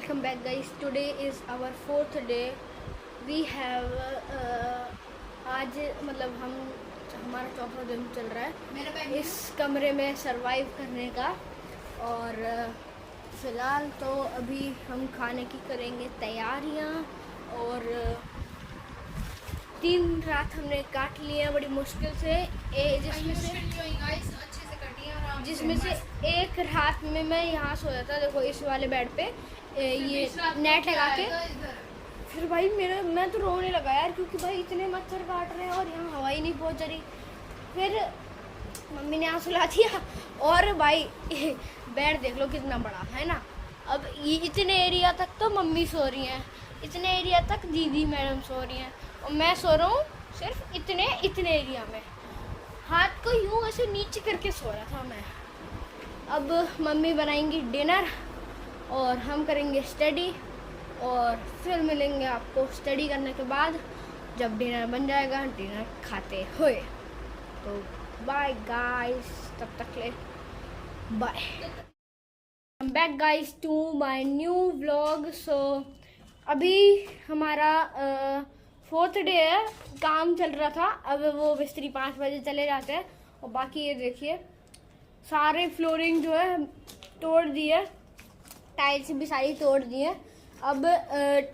welcome back guys. Today is our fourth day. We have आज मतलब हमारा चौथा दिन चल रहा है इस कमरे में सरवाइव करने का। और फ़िलहाल तो अभी हम खाने की करेंगे तैयारियां। और 3 रात हमने काट लिया बड़ी मुश्किल से, जिसमें से एक रात में मैं यहाँ सोया था, देखो इस वाले बेड पे ये नेट लगा के। फिर भाई मैं तो रोने लगा यार, क्योंकि भाई इतने मच्छर काट रहे हैं और यहाँ हवा ही नहीं पहुँच रही। फिर मम्मी ने यहाँ सुला दिया और भाई बेड देख लो कितना बड़ा है ना। अब ये इतने एरिया तक तो मम्मी सो रही हैं, इतने एरिया तक दीदी मैडम सो रही हैं, और मैं सो रहा हूँ सिर्फ इतने एरिया में। हाथ को यूँ ऐसे नीचे करके सो रहा था मैं। अब मम्मी बनाएंगी डिनर और हम करेंगे स्टडी, और फिर मिलेंगे आपको स्टडी करने के बाद जब डिनर बन जाएगा, डिनर खाते हुए। तो बाय गाइस, तब तक ले bye. I'm back guys to my new vlog। So अभी हमारा 4th डे है, काम चल रहा था। अब वो मिस्त्री 5 बजे चले जाते हैं। और बाकी ये देखिए सारे फ्लोरिंग जो है तोड़ दिए, टाइल्स भी सारी तोड़ दी है। अब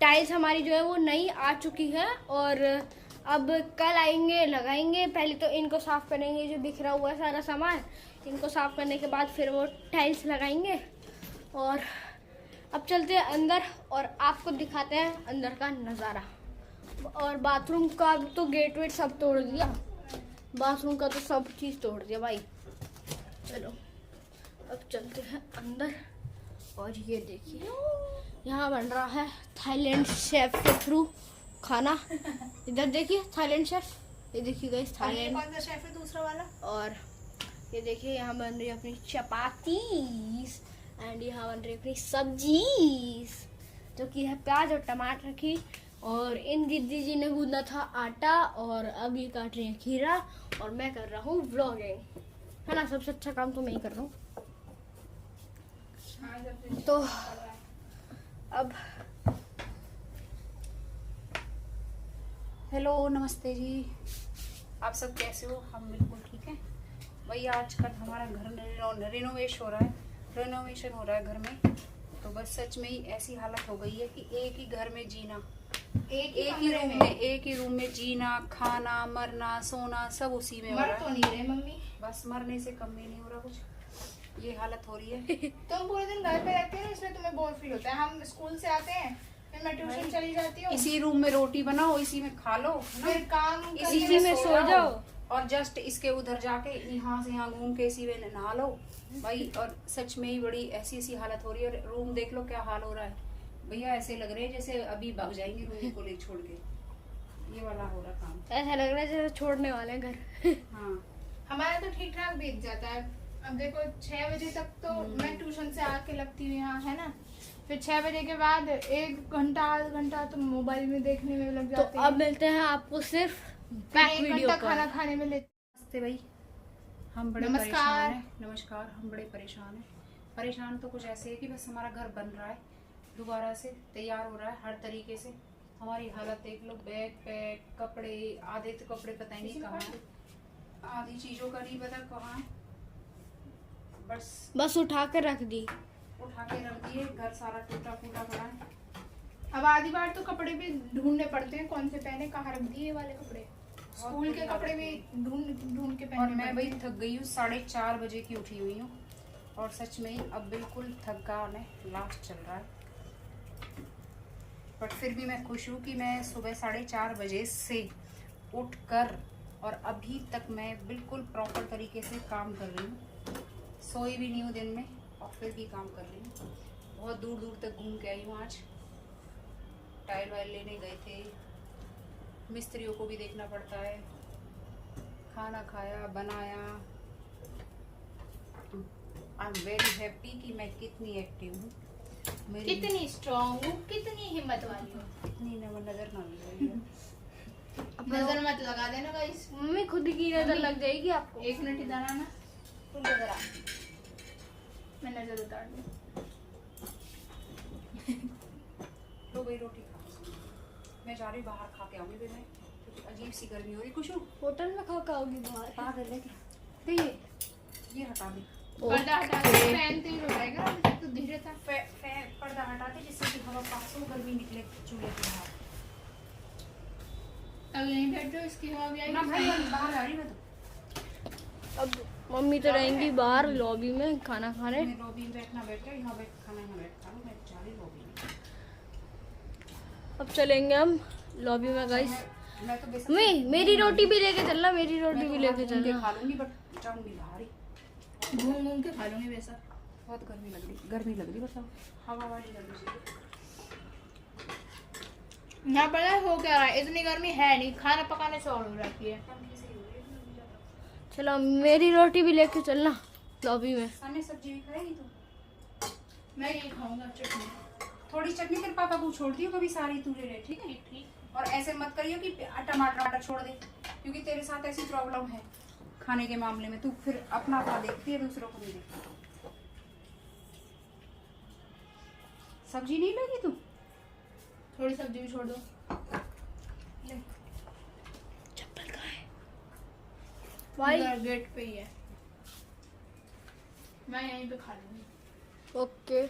टाइल्स हमारी जो है वो नई आ चुकी है, और अब कल आएंगे लगाएंगे। पहले तो इनको साफ़ करेंगे, जो बिखरा हुआ है सारा सामान, इनको साफ़ करने के बाद फिर वो टाइल्स लगाएंगे। और अब चलते हैं अंदर और आपको दिखाते हैं अंदर का नज़ारा। और बाथरूम का तो गेट वेट सब तोड़ दिया, बाथरूम का तो सब चीज़ तोड़ दिया भाई। चलो अब चलते हैं अंदर। और ये देखिए यहाँ बन रहा है थाईलैंड शेफ के थ्रू खाना। इधर देखिए थाईलैंड शेफ, ये देखिए गाइस थाईलैंड। कौन सा शेफ है दूसरा वाला? और ये देखिए यहाँ बन रही है अपनी चपातीस, एंड यहाँ बन रही है अपनी सब्जीज, जो कि है प्याज और टमाटर की। और इन दीदी जी ने गूंदा था आटा, और अब ये काट रही है खीरा, और मैं कर रहा हूँ व्लॉगिंग, है ना। सबसे अच्छा काम तो मैं ही कर रहा हूँ। तो अब हेलो, नमस्ते जी, आप सब कैसे हो? हम बिल्कुल ठीक हैं भाई। आजकल हमारा घर रेनोवेशन हो रहा है घर में। तो बस सच में ही ऐसी हालत हो गई है कि एक ही घर में जीना, एक ही रूम में जीना, खाना, मरना, सोना सब उसी में हो रहा है। तो नहीं रहे मम्मी, बस मरने से कम भी नहीं हो रहा कुछ, ये हालत हो रही है। तुम पूरे दिन घर पे रहते हैं, इसलिए तुम्हें बोर फील होता है। हम स्कूल से आते हैं, फिर मैं ट्यूशन चली जाती हूँ, इसी रूम में रोटी बनाओ, इसी में खा लो, फिर काम इसी में सो जाओ, और जस्ट इसके उधर जाके यहाँ से यहाँ घूम के इसी में नहा लो भाई। और सच में ही बड़ी ऐसी हालत हो रही है। रूम देख लो क्या हाल हो रहा है भैया, ऐसे लग रहे हैं जैसे अभी भाग जाएंगे रूम को ले छोड़ के। ये वाला हो रहा काम, ऐसा लग रहा है जैसे छोड़ने वाले हैं घर। हाँ हमारा तो ठीक ठाक बीत जाता है। अब देखो 6 बजे तक तो मैं ट्यूशन से आके लगती हूँ यहाँ, है ना। फिर 6 बजे के बाद 1 घंटा आधा घंटा तो मोबाइल में देखने में लग जाते हैं। अब मिलते हैं आपको सिर्फ बैक 1 वीडियो घंटा पर। खाना खाने में लेते। नमस्ते भाई, हम बड़े नमस्कार। नमस्कार, हम बड़े परेशान हैं। परेशान तो कुछ ऐसे है कि बस हमारा घर बन रहा है, दोबारा से तैयार हो रहा है हर तरीके से। हमारी हालत देख लो, बैग पैक, कपड़े, आधे तो कपड़े पता ही नहीं कहाँ है, आधी चीजों का नहीं पता कहाँ है। बस उठा कर रख दी, उठा के रख दिए, घर सारा टूटा फूटा पड़ा है। अब आधी बार तो कपड़े भी ढूंढने पड़ते हैं, कौन से पहने, कहाँ रख दिए वाले कपड़े। स्कूल के कपड़े भी ढूंढ के और पहनने मैं भाई पड़ते हैं। थक गई हूँ, 4:30 बजे की उठी हुई हूँ, और सच में ही अब बिल्कुल थकान है, लास्ट चल रहा है। बट फिर भी मैं खुश हूँ कि मैं सुबह 4:30 बजे से उठ कर और अभी तक मैं बिल्कुल प्रॉपर तरीके से काम कर रही हूँ। सोई भी नहीं हूँ दिन में, और फिर भी काम कर रही हूँ। बहुत दूर दूर तक घूम के आई हूँ आज। टाइल वाइल लेने गए थे, मिस्त्रियों को भी देखना पड़ता है, खाना खाया बनाया। आई एम वेरी हैप्पी कि मैं कितनी एक्टिव हूँ, कितनी स्ट्रॉन्ग हूँ, कितनी हिम्मत वाली हूँ। इतनी नजर ना लग रही है। नजर मत लगा देना गाइस, मम्मी खुद की नजर लग जाएगी आपको। 1 मिनट इधर आना, तुम इधर आ, मैं नजर उतार दूँ। रोटी खा। मैं जा रही बाहर खा के आऊंगी फिर मैं, क्योंकि अजीब सी गर्मी हो रही। कुछ होटल में खा के आओगी बाहर? पागल है क्या? तो ये हटा दे, पर्दा हटा के फैन तेज हो जाएगा। अभी तक तो धीरे था। पर्दा हटा दे जिससे कि हवा पास हो, गर्मी निकले चूल्हे के बाहर। अब यहीं बैठ जाओ, इसकी हवा भी आएगी। ना भाई मैं बाहर आ रही मैं तो। अब मम्मी तो रहेंगी बाहर लॉबी में खाना खाने। मैं लॉबी में बैठना बैठ गया, यहाँ बैठ खाना, यहाँ बैठ खा लूँ। मैं जा रही लॉबी में। अब चलेंगे हम लॉबी में गाइस। मैं तो बेसिक मेरी रोटी भी लेके चलना, मेरी रोटी भी लेके चलना। खा लूंगी बट जाऊंगी बाहर ही, घूम घूम के खा लूंगी वैसा। बहुत गर्मी लग रही बताओ, हवा वाली लग रही। यहाँ पर हो क्या रहा है, इतनी गर्मी है नहीं, खाना पकाने से और हो जाती है। चलो मेरी रोटी भी लेके चलना लॉबी में। सामने सब्जी भी खाएगी तो? मैं यही खाऊंगा चटनी। थोड़ी चटनी फिर पापा को छोड़ दियो, कभी सारी तू ले ले, ठीक है? ठीक। और ऐसे मत करियो कि टमाटर छोड़ दे, क्योंकि तेरे साथ ऐसी प्रॉब्लम है खाने के मामले में। तू फिर अपना देखती है, दूसरों को नहीं देखती। सब्जी नहीं लगी तू? थोड़ी सब्जी भी छोड़ दो। चप्पल कहाँ है भाई? गेट पे ही है, मैं यहीं पे खा लूंगी। ओके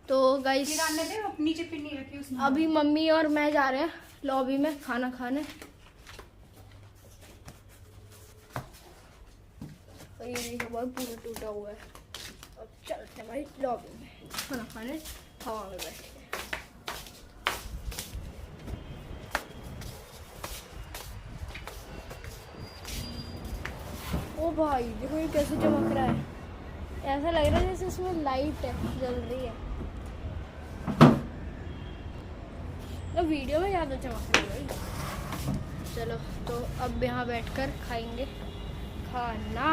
तो गाइस नीचे पिन्नी रखी उसमें। अभी मम्मी और मैं जा रहे हैं लॉबी में खाना खाने। और ये बहुत पूरा टूटा हुआ है। अब चलते हैं भाई लॉबी में खाना खाने, हवा में बैठ के। ओ भाई देखो ये कैसे चमक रहा है, ऐसा लग रहा है जैसे इसमें लाइट है जल रही है। तो वीडियो में ज़्यादा चमक रही है भाई। चलो तो अब यहाँ बैठकर खाएंगे खाना।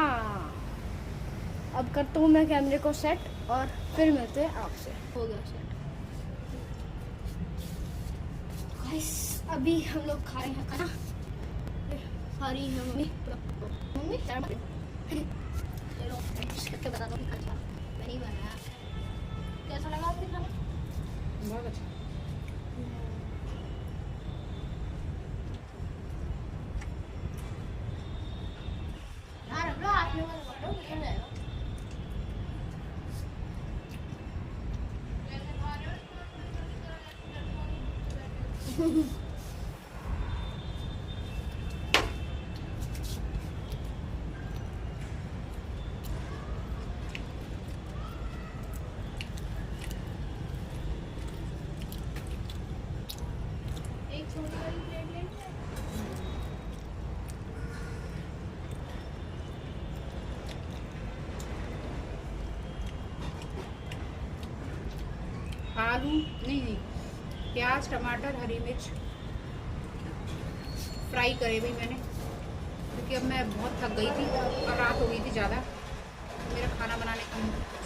अब करता हूँ मैं कैमरे को सेट और फिर मिलते हैं आपसे। हो गया सेट गाइस, अभी हम लोग खा रहे हैं खाना। खा रही है मम्मी। मम्मी चलो बता दो खाना नहीं बनाया। कैसा लगा आपके खाना? बहुत अच्छा। एक छोटी वाली प्लेट लेंगे। आलू नहीं, प्याज टमाटर हरी मिर्च फ्राई करे भाई मैंने, क्योंकि अब मैं बहुत थक गई थी और रात हो गई थी ज़्यादा। मेरा खाना बनाने का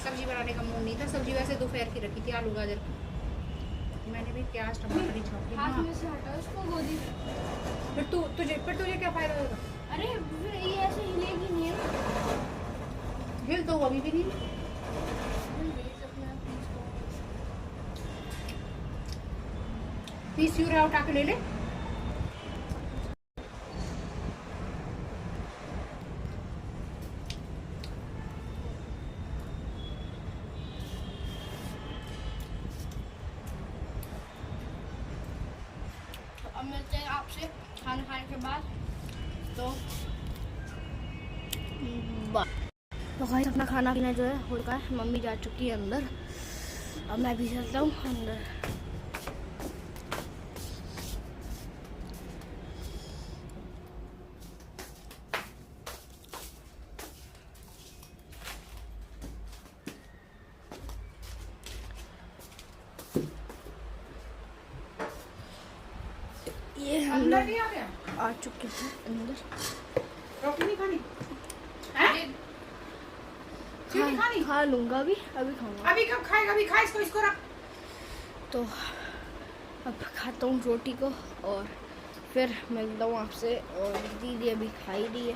सब्जी बनाने का मूड नहीं था। सब्जी वैसे दोपहर की रखी थी, आलू गाजर की। मैंने भी प्याज टमाटर ही छौंकी। हाथ में से हटाओ उसको गोदी। फिर तुझे क्या फ़ायदा होगा? अरे फिर ये ऐसे हिलेगी नहीं है। हिल तो अभी भी नहीं। 30 यूरो उठा के ले ले। अब मिलते हैं आपसे खाना खाने के बाद। तो गाइस अपना खाना पीना जो है हो चुका है, मम्मी जा चुकी है अंदर। अब मैं भी चलता हूँ अंदर। ये हम अंदर लोग भी आ गया। आ चुके हैं अंदर। रोटी नहीं खानी? खा लूंगा अभी खाऊंगा। अभी कब खाएगा? अभी खा इसको रख। तो अब खाता हूँ रोटी को और फिर मिलता हूँ आपसे। और दीदी अभी खाई रही है।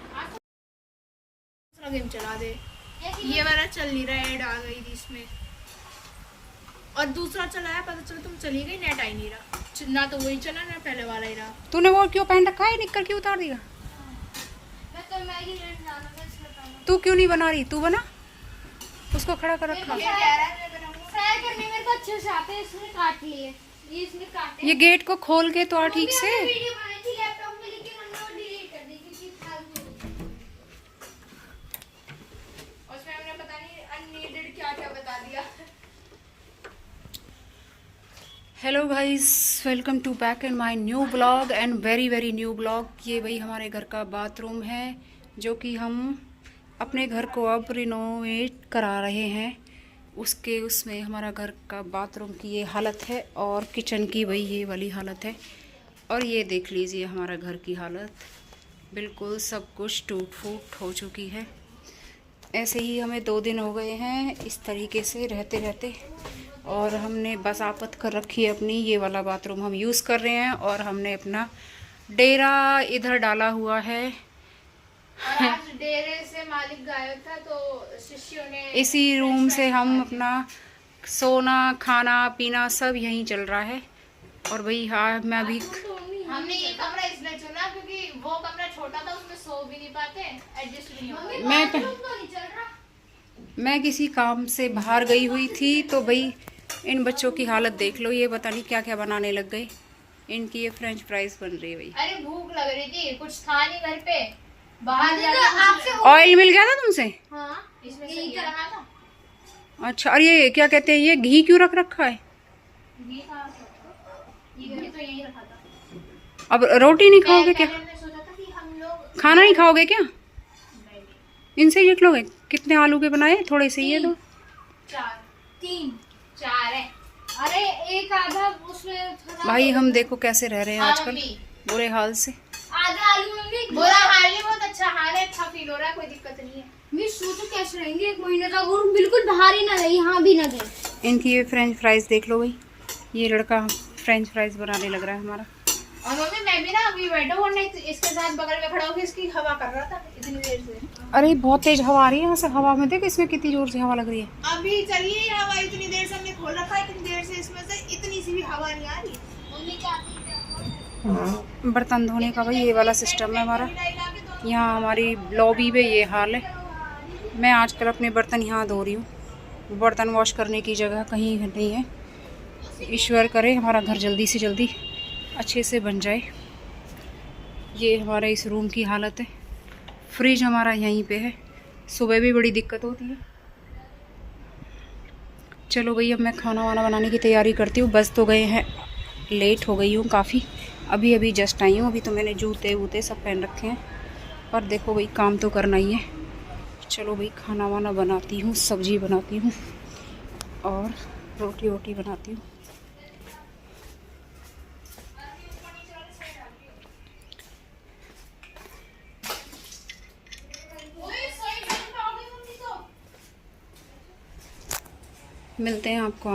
गेम चला दे। ये वाला चल नहीं रहा, ऐड आ गई थी इसमें। और दूसरा चलाया, पता चला तुम चली गई, नेट आई नहीं रहा, ना तो वही चला ना पहले वाला ही रहा। तूने वो क्यों पहन रखा है, निक्कर क्यों उतार दिया? मैं तो मैगी लेने जाना था इसलिए पहना। तू क्यों नहीं बना रही? तू बना, उसको खड़ा कर रखा। फ्राई करने मेरे को अच्छे से आते हैं, इसने काट लिए, ये इसने काटे। ये गेट को खोल के तो आ ठीक से। वीडियो बनाई थी लैपटॉप में, लेकिन हमने वो डिलीट कर दी क्योंकि फालतू। उसमें हमने पता नहीं अननीडेड क्या क्या बता दिया। Hello guys, welcome to back in my new blog and very new blog. ये वही हमारे घर का बाथरूम है जो कि हम अपने घर को अब रिनोवेट करा रहे हैं। उसमें हमारा घर का बाथरूम की ये हालत है और किचन की वही ये वाली हालत है। और ये देख लीजिए हमारा घर की हालत, बिल्कुल सब कुछ टूट फूट हो चुकी है। ऐसे ही हमें 2 दिन हो गए हैं इस तरीके से रहते रहते, और हमने बसापत कर रखी है अपनी। ये वाला बाथरूम हम यूज़ कर रहे हैं और हमने अपना डेरा इधर डाला हुआ है। और आज डेरे से मालिक गायब था तो शिष्यों ने इसी रूम से हम अपना सोना खाना पीना सब यहीं चल रहा है। और भाई हाँ, मैं अभी हमने ये कमरा इसलिए चुना क्योंकि वो कमरा छोटा था, उसमें सो भी नहीं पाते, एडजस्ट भी नहीं होता। मैं किसी काम से बाहर गई हुई थी तो भाई इन बच्चों की हालत देख लो, ये पता नहीं क्या क्या बनाने लग गए। इनकी ये फ्रेंच फ्राइज बन रही है भाई। अरे भूख लग रही थी, कुछ था नहीं घर पे, बाहर आपसे ऑयल मिल गया था तुमसे? हाँ, इसमें से ये रहा था। अच्छा, और ये क्या कहते हैं, ये घी क्यों रख रखा है? ये कहाँ से? ये घी तो यहीं रखा था। अब रोटी नहीं खाओगे क्या? मैंने सोचा था कि हम लोग खाना नहीं खाओगे क्या? इनसे ही निकलोगे? कितने आलू के बनाए? थोड़े से ही है तो 4 है। अरे एक आधा उसमें थोड़ा भाई हम देखो कैसे रह रहे हैं हाँ, आजकल, मम्मी। बुरे हाल से। आधा आलू में भी बुरा हाल नहीं, बहुत अच्छा हाल है, अच्छा फील हो रहा है, कोई दिक्कत नहीं है। मैं सोचो कैसे रहेंगे 1 महीने तक और बिल्कुल बाहर ही ना रहे, यहाँ भी ना गए। इनकी ये फ्रेंच फ्राइज देख लो भाई, ये लड़का फ्रेंच फ्राइज बनाने लग रहा है हमारा। और मम्मी मैं भी ना अभी बैठा हुआ नहीं, इसके साथ बगल में खड़ा होकर इसकी हवा कर रहा था इतनी देर से। अरे बहुत तेज हवा आ रही है यहाँ से, हवा में देख इसमें कितनी जोर से हवा लग रही है। अभी चलिए हवा, इतनी देर से हमने खोल रखा है, इतनी देर से इसमें से इतनी सी भी हवा नहीं आ रही। मम्मी चाहती है बर्तन धोने का भाई ये वाला सिस्टम है हमारा। यहाँ हमारी लॉबी में ये हाल है। मैं आजकल अपने बर्तन यहाँ धो रही हूँ, बर्तन वॉश करने की जगह कहीं नहीं है। ईश्वर करे हमारा घर जल्दी से जल्दी अच्छे से बन जाए। ये हमारा इस रूम की हालत है। फ्रिज हमारा यहीं पे है, सुबह भी बड़ी दिक्कत होती है। चलो भाई अब मैं खाना वाना बनाने की तैयारी करती हूँ। बस तो गए हैं, लेट हो गई हूँ काफ़ी, अभी जस्ट आई हूँ। अभी तो मैंने जूते वूते सब पहन रखे हैं, पर देखो भाई काम तो करना ही है। चलो भाई खाना वाना बनाती हूँ, सब्जी बनाती हूँ और रोटी वोटी बनाती हूँ। मिलते हैं आपको।